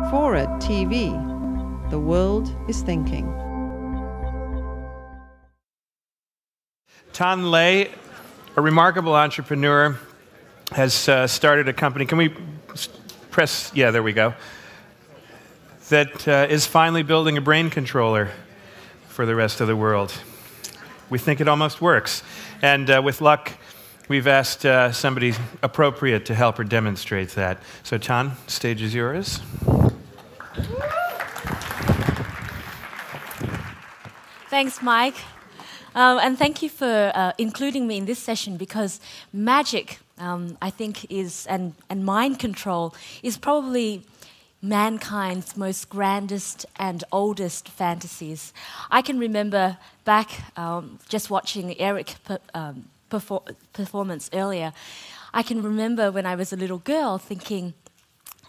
Forward TV. The world is thinking. Tan Le, a remarkable entrepreneur, has started a company. Can we press? Yeah, there we go. That is finally building a brain controller for the rest of the world. We think it almost works. And with luck, we've asked somebody appropriate to help her demonstrate that. So Tan, stage is yours. Thanks, Mike. And thank you for including me in this session, because magic, I think, and mind control is probably mankind's most grandest and oldest fantasies. I can remember back just watching Eric performance earlier. I can remember when I was a little girl thinking,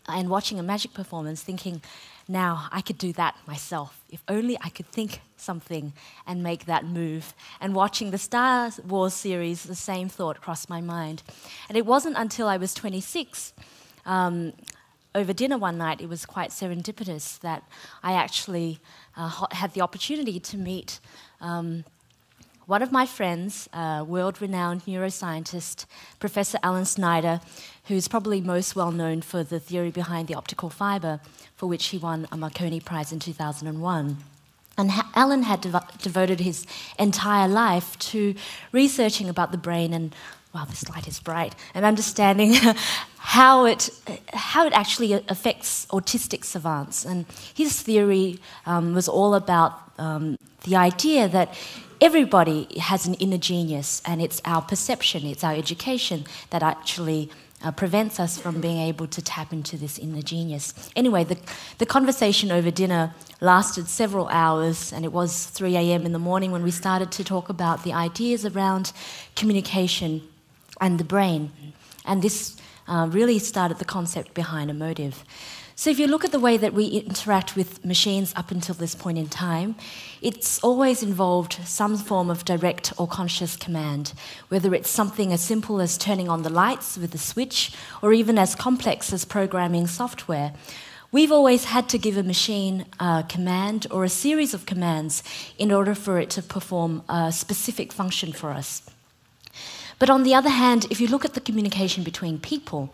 and watching a magic performance, thinking, now I could do that myself. If only I could think something and make that move. And watching the Star Wars series, the same thought crossed my mind. And it wasn't until I was 26, over dinner one night, it was quite serendipitous that I actually had the opportunity to meet one of my friends, world-renowned neuroscientist, Professor Alan Snyder, who's probably most well known for the theory behind the optical fibre, for which he won a Marconi Prize in 2001. And Alan had devoted his entire life to researching about the brain and, wow, this light is bright, and understanding how it actually affects autistic savants. And his theory was all about the idea that everybody has an inner genius, and it's our perception, it's our education that actually prevents us from being able to tap into this inner genius. Anyway, the conversation over dinner lasted several hours, and it was 3 a.m. in the morning when we started to talk about the ideas around communication and the brain. And this really started the concept behind emotive. So if you look at the way that we interact with machines up until this point in time, it's always involved some form of direct or conscious command, whether it's something as simple as turning on the lights with a switch, or even as complex as programming software. We've always had to give a machine a command or a series of commands in order for it to perform a specific function for us. But on the other hand, if you look at the communication between people,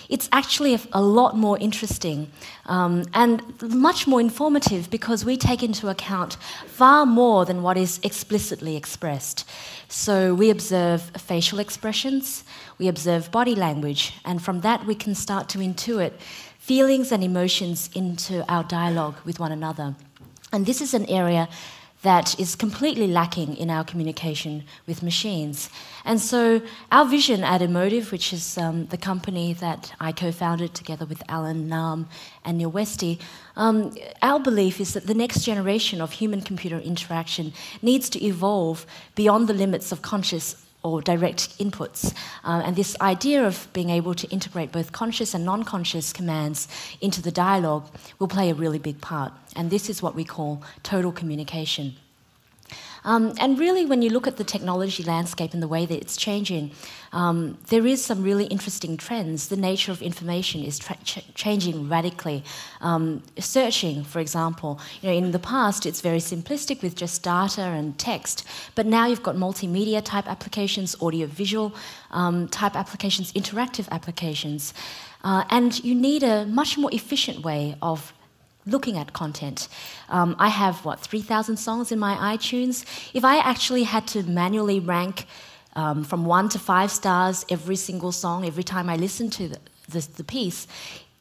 it's actually a lot more interesting and much more informative, because we take into account far more than what is explicitly expressed. So we observe facial expressions, we observe body language, and from that we can start to intuit feelings and emotions into our dialogue with one another. And this is an area that is completely lacking in our communication with machines. And so our vision at Emotive, which is the company that I co-founded together with Alan, Nam, and Neil Westy, our belief is that the next generation of human-computer interaction needs to evolve beyond the limits of conscious or direct inputs. And this idea of being able to integrate both conscious and non-conscious commands into the dialogue will play a really big part. And this is what we call total communication. And really, when you look at the technology landscape and the way that it's changing, there is some really interesting trends. The nature of information is changing radically. Searching, for example, in the past it's very simplistic with just data and text, but now you've got multimedia type applications, audio-visual type applications, interactive applications, and you need a much more efficient way of looking at content. I have, 3,000 songs in my iTunes. If I actually had to manually rank from 1 to 5 stars every single song, every time I listen to the piece,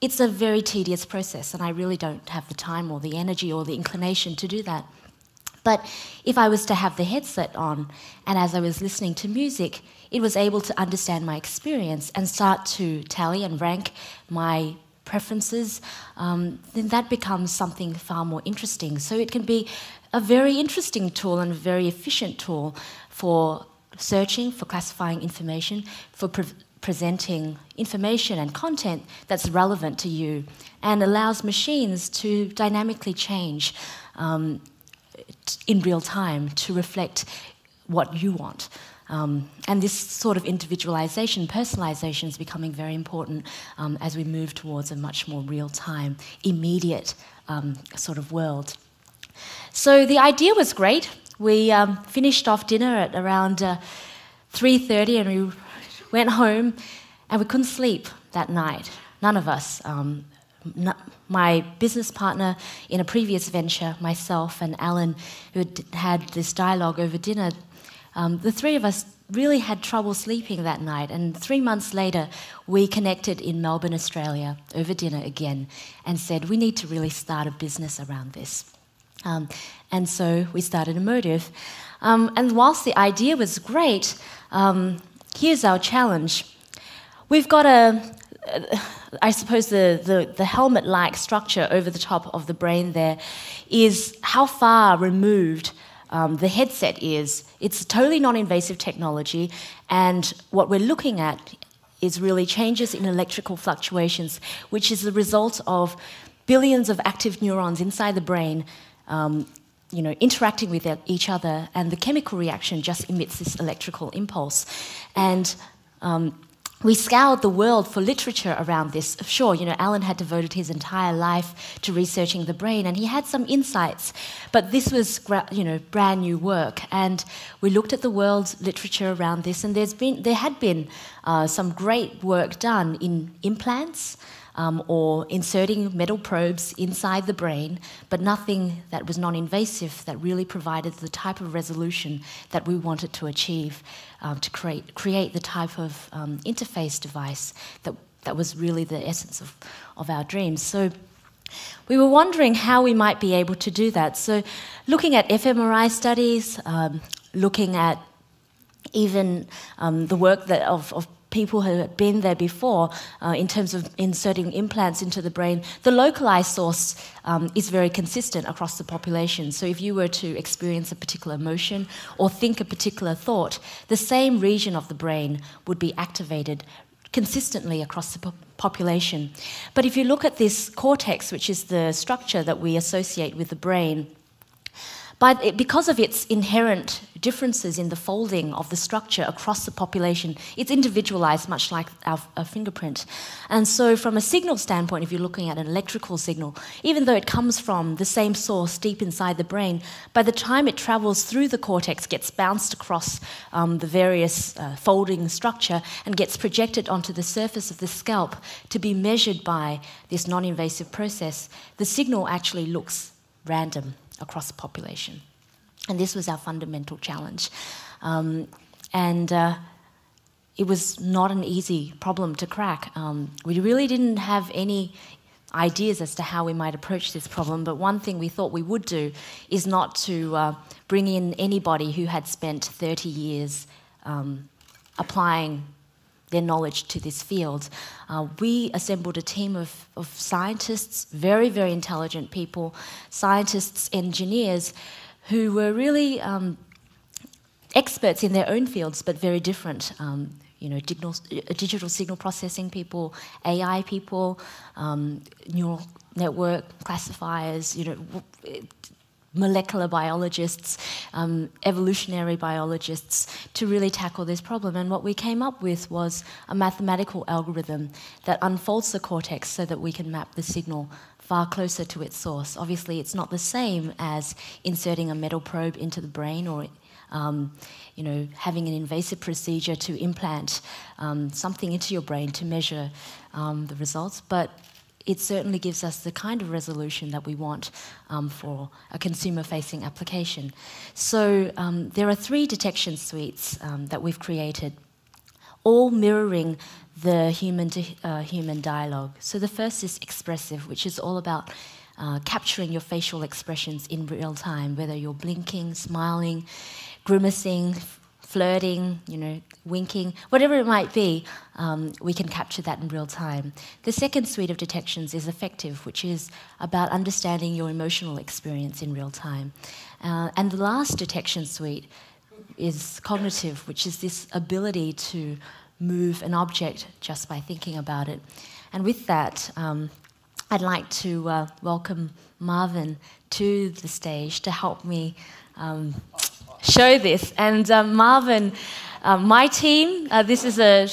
it's a very tedious process, and I really don't have the time or the energy or the inclination to do that. But if I was to have the headset on, and as I was listening to music, it was able to understand my experience and start to tally and rank my preferences, then that becomes something far more interesting. So it can be a very interesting tool and a very efficient tool for searching, for classifying information, for presenting information and content that's relevant to you, and allows machines to dynamically change in real time to reflect what you want. And this sort of individualization, personalization is becoming very important as we move towards a much more real-time, immediate sort of world. So the idea was great. We finished off dinner at around 3:30 and we went home and we couldn't sleep that night. None of us. My business partner in a previous venture, myself and Alan, who had this dialogue over dinner, the three of us really had trouble sleeping that night. And 3 months later, we connected in Melbourne, Australia, over dinner again, and said, we need to really start a business around this. And so we started Emotive. And whilst the idea was great, here's our challenge. We've got I suppose the helmet-like structure over the top of the brain there is how far removed the headset is. It's totally non-invasive technology, and what we're looking at is really changes in electrical fluctuations, which is the result of billions of active neurons inside the brain interacting with each other, and the chemical reaction just emits this electrical impulse. And we scoured the world for literature around this. Sure, Alan had devoted his entire life to researching the brain, and he had some insights, but this was, brand new work. And we looked at the world's literature around this, and there had been some great work done in implants, or inserting metal probes inside the brain, but nothing that was non-invasive that really provided the type of resolution that we wanted to achieve to create the type of interface device that was really the essence of our dreams. So we were wondering how we might be able to do that. So looking at fMRI studies, looking at even the work of people who had been there before in terms of inserting implants into the brain, the localized source is very consistent across the population. So if you were to experience a particular emotion or think a particular thought, the same region of the brain would be activated consistently across the population. But if you look at this cortex, which is the structure that we associate with the brain, because of its inherent differences in the folding of the structure across the population, it's individualized much like our fingerprint. And so from a signal standpoint, if you're looking at an electrical signal, even though it comes from the same source deep inside the brain, by the time it travels through the cortex, gets bounced across the various folding structure and gets projected onto the surface of the scalp to be measured by this non-invasive process, the signal actually looks random across the population. And this was our fundamental challenge. It was not an easy problem to crack. We really didn't have any ideas as to how we might approach this problem, but one thing we thought we would do is not to bring in anybody who had spent 30 years applying their knowledge to this field. We assembled a team of scientists, very, very intelligent people, scientists, engineers, who were really experts in their own fields, but very different. Digital signal processing people, AI people, neural network classifiers, molecular biologists, evolutionary biologists, to really tackle this problem. And what we came up with was a mathematical algorithm that unfolds the cortex so that we can map the signal far closer to its source. Obviously, it's not the same as inserting a metal probe into the brain or having an invasive procedure to implant something into your brain to measure the results, but it certainly gives us the kind of resolution that we want for a consumer-facing application. So there are 3 detection suites that we've created, all mirroring the human-to-human dialogue. So the first is expressive, which is all about capturing your facial expressions in real time, whether you're blinking, smiling, grimacing, flirting, winking, whatever it might be, we can capture that in real time. The second suite of detections is affective, which is about understanding your emotional experience in real time. And the last detection suite is cognitive, which is this ability to move an object just by thinking about it. And with that, I'd like to welcome Marvin to the stage to help me show this. And Marvin my team, this is a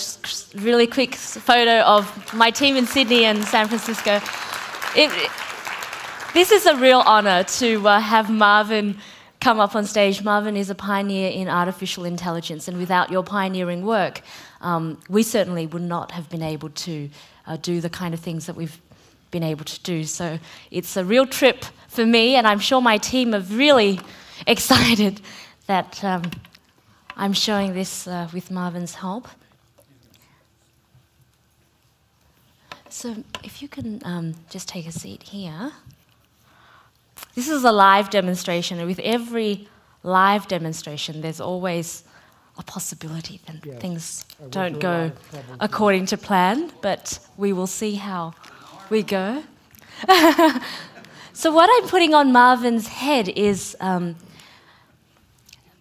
really quick photo of my team in Sydney and San Francisco. This is a real honour to have Marvin come up on stage. Marvin is a pioneer in artificial intelligence, and without your pioneering work, we certainly would not have been able to do the kind of things that we've been able to do. So it's a real trip for me, and I'm sure my team are really excited that I'm showing this with Marvin's help. So if you can just take a seat here. This is a live demonstration, and with every live demonstration, there's always a possibility that things don't go according to plan, but we will see how we go. So what I'm putting on Marvin's head is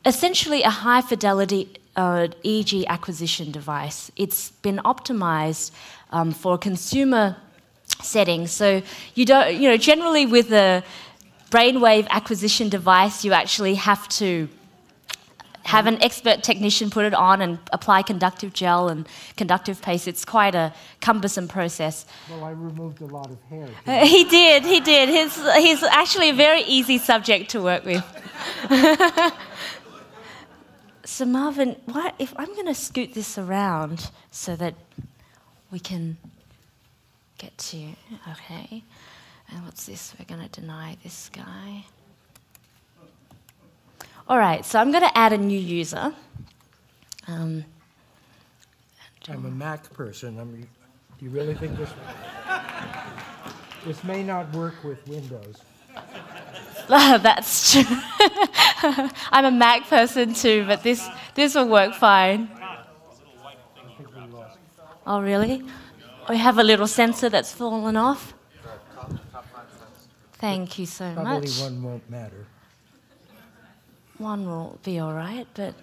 essentially a high-fidelity EEG acquisition device. It's been optimized for consumer settings. So you don't, generally with a brainwave acquisition device, you actually have to have an expert technician put it on and apply conductive gel and conductive paste. It's quite a cumbersome process. Well, I removed a lot of hair. He did. He's actually a very easy subject to work with. So Marvin, if I'm going to scoot this around so that we can get to you. Okay. And what's this? We're going to deny this guy. All right, so I'm going to add a new user. I'm a Mac person. Do you really think this may not work with Windows? That's true. I'm a Mac person too, but this will work fine. Oh, really? We have a little sensor that's fallen off. Thank you so much. Probably one won't matter. One will be all right, but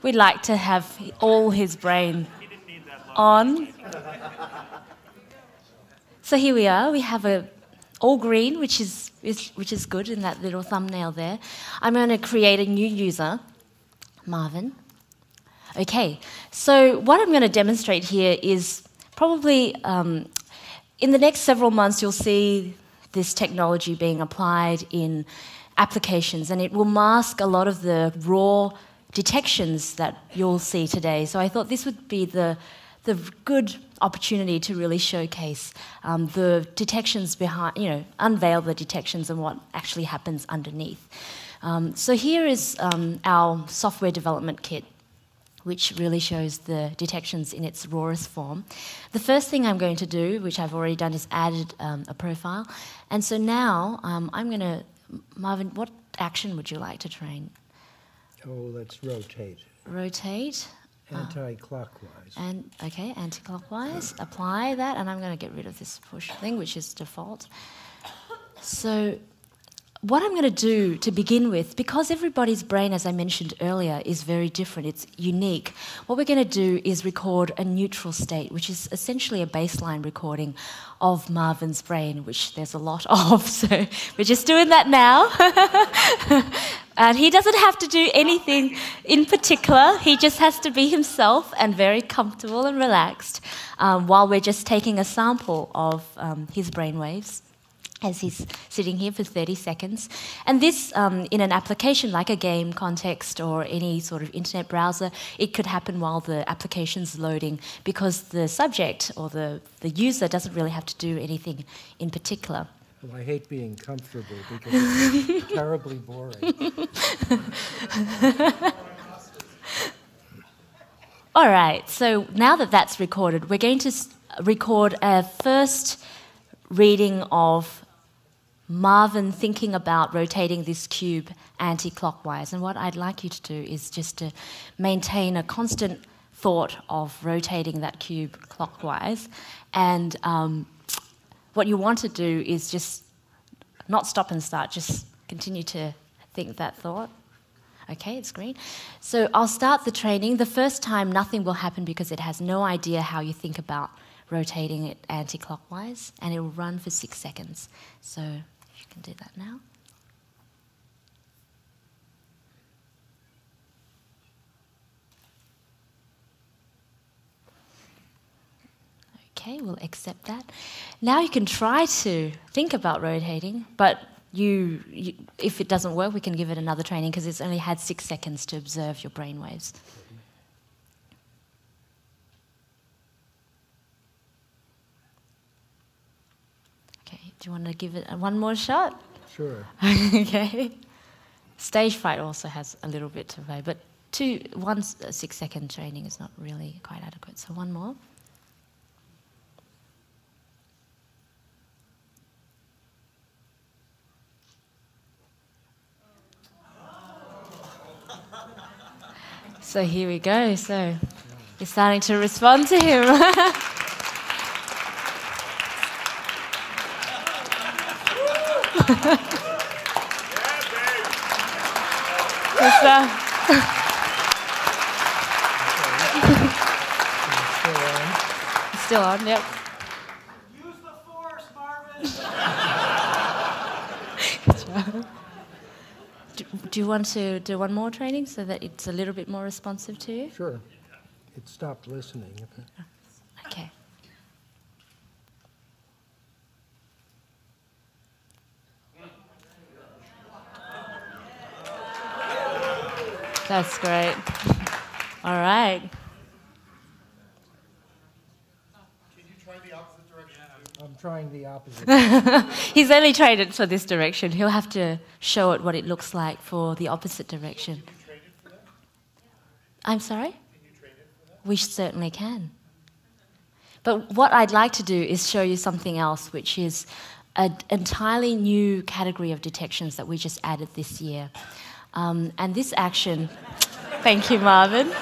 we'd like to have all his brain on. So here we are. We have all green, which is good in that little thumbnail there. I'm going to create a new user, Marvin. Okay, so what I'm going to demonstrate here is probably in the next several months you'll see this technology being applied in applications, and it will mask a lot of the raw detections that you'll see today. So I thought this would be the good opportunity to really showcase the detections behind, unveil the detections and what actually happens underneath. So here is our software development kit, which really shows the detections in its rawest form. The first thing I'm going to do, which I've already done, is added a profile. And so now I'm going to, Marvin, what action would you like to train? Oh, let's rotate. Rotate. Anti-clockwise. Okay, anti-clockwise. Apply that, and I'm going to get rid of this push thing, which is default. So what I'm going to do to begin with, because everybody's brain, as I mentioned earlier, is very different, it's unique, what we're going to do is record a neutral state, which is essentially a baseline recording of Marvin's brain, which there's a lot of, so we're just doing that now. And he doesn't have to do anything in particular, he just has to be himself and very comfortable and relaxed while we're just taking a sample of his brainwaves as he's sitting here for 30 seconds. And this, in an application like a game context or any sort of internet browser, it could happen while the application's loading because the subject or the user doesn't really have to do anything in particular. Well, I hate being comfortable because it's terribly boring. All right, so now that that's recorded, we're going to record a first reading of Marvin thinking about rotating this cube anti-clockwise. And what I'd like you to do is just to maintain a constant thought of rotating that cube clockwise. And what you want to do is just not stop and start, just continue to think that thought. Okay, it's green. So I'll start the training. The first time nothing will happen because it has no idea how you think about rotating it anti-clockwise, and it will run for 6 seconds. So you can do that now. Okay, we'll accept that. Now you can try to think about rotating, but if it doesn't work, we can give it another training because it's only had 6 seconds to observe your brain waves. Okay, do you want to give it one more shot? Sure. Okay. Stage fright also has a little bit to play, but 1 6-second training is not really quite adequate. So one more. So here we go. So you're starting to respond to him. Still on, yep. Use the force, Marvin! Good job. Do you want to do one more training so that it's a little bit more responsive to you? Sure. It stopped listening. Okay. That's great. All right. Can you try the opposite direction? I'm trying the opposite. He's only trained it for this direction. He'll have to show it what it looks like for the opposite direction. Can you train it for that? I'm sorry? Can you train it for that? We certainly can. But what I'd like to do is show you something else, which is an entirely new category of detections that we just added this year. And this action... Thank you, Marvin.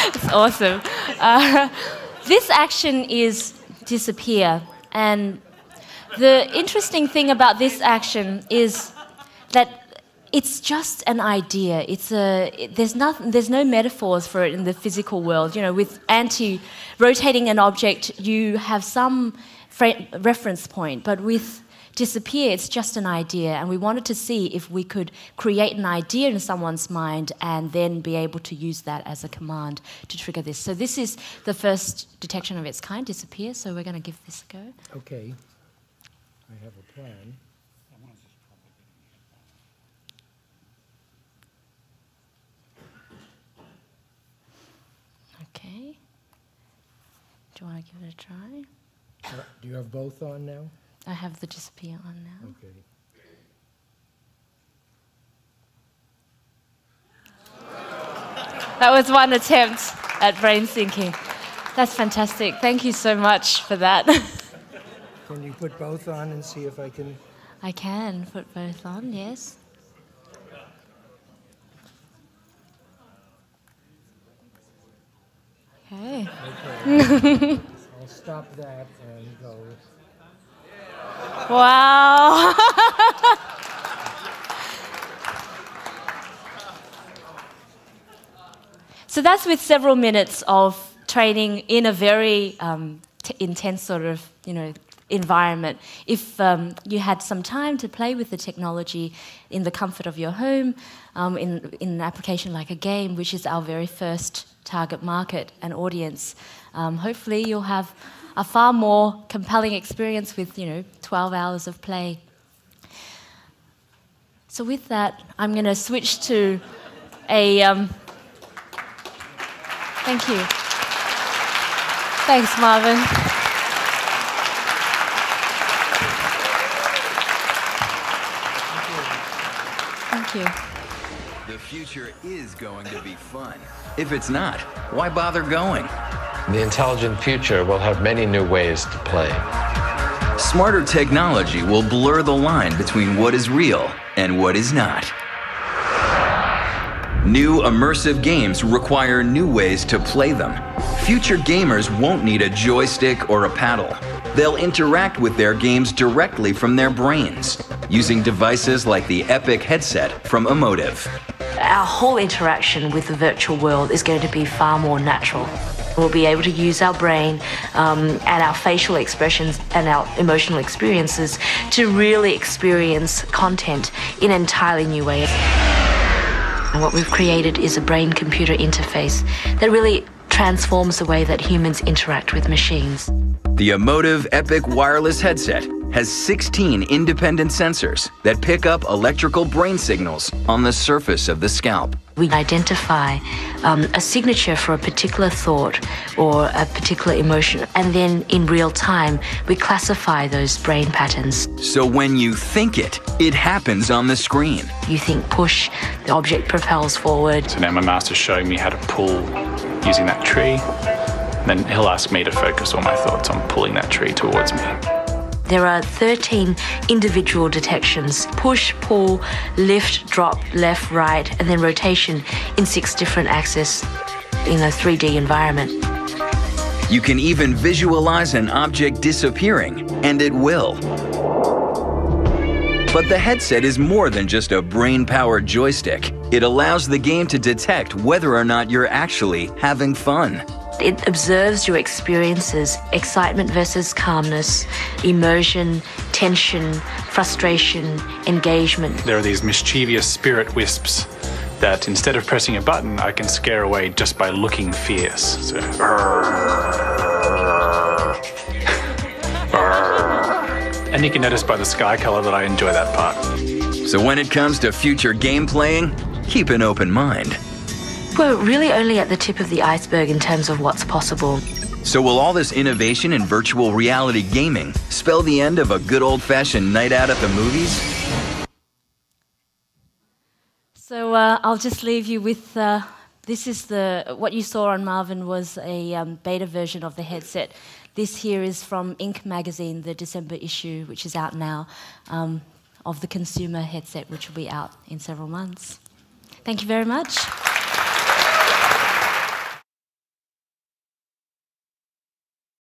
It's awesome. This action is disappear. And the interesting thing about this action is that it's just an idea. There's no metaphors for it in the physical world. You know, with rotating an object, you have some reference point, but with disappear, it's just an idea, and we wanted to see if we could create an idea in someone's mind and then be able to use that as a command to trigger this. So this is the first detection of its kind, disappear, so we're going to give this a go. Okay. I have a plan. Okay. Do you want to give it a try? Do you have both on now? I have the disappear on now. Okay. That was one attempt at brain syncing. That's fantastic. Thank you so much for that. Can you put both on and see if I can? I can put both on, yes. Okay. Okay. I'll stop that and go. Wow. So that's with several minutes of training in a very intense sort of, environment. If you had some time to play with the technology in the comfort of your home, in an application like a game, which is our very first target market and audience, hopefully you'll have a far more compelling experience with, 12 hours of play. So with that, I'm going to switch to a... Thank you. Thanks, Marvin. Thank you. The future is going to be fun. If it's not, why bother going? The intelligent future will have many new ways to play. Smarter technology will blur the line between what is real and what is not. New immersive games require new ways to play them. Future gamers won't need a joystick or a paddle. They'll interact with their games directly from their brains, using devices like the Epic headset from Emotive. Our whole interaction with the virtual world is going to be far more natural. We'll be able to use our brain and our facial expressions and our emotional experiences to really experience content in an entirely new way. And what we've created is a brain-computer interface that really transforms the way that humans interact with machines. The Emotive Epic wireless headset has 16 independent sensors that pick up electrical brain signals on the surface of the scalp. We identify a signature for a particular thought or a particular emotion, and then in real time, we classify those brain patterns. So when you think it, it happens on the screen. You think push, the object propels forward. So now my master's showing me how to pull using that tree. Then he'll ask me to focus all my thoughts on pulling that tree towards me. There are 13 individual detections: push, pull, lift, drop, left, right, and then rotation in 6 different axes in a 3D environment. You can even visualize an object disappearing, and it will. But the headset is more than just a brain-powered joystick. It allows the game to detect whether or not you're actually having fun. It observes your experiences: excitement versus calmness, emotion, tension, frustration, engagement. There are these mischievous spirit wisps that instead of pressing a button, I can scare away just by looking fierce. So, and you can notice by the sky color that I enjoy that part. So when it comes to future game playing, keep an open mind. We're really only at the tip of the iceberg in terms of what's possible. So will all this innovation in virtual reality gaming spell the end of a good old-fashioned night out at the movies? So I'll just leave you with, this is what you saw on Marvin was a beta version of the headset. This here is from Inc. magazine, the December issue, which is out now, of the consumer headset, which will be out in several months. Thank you very much.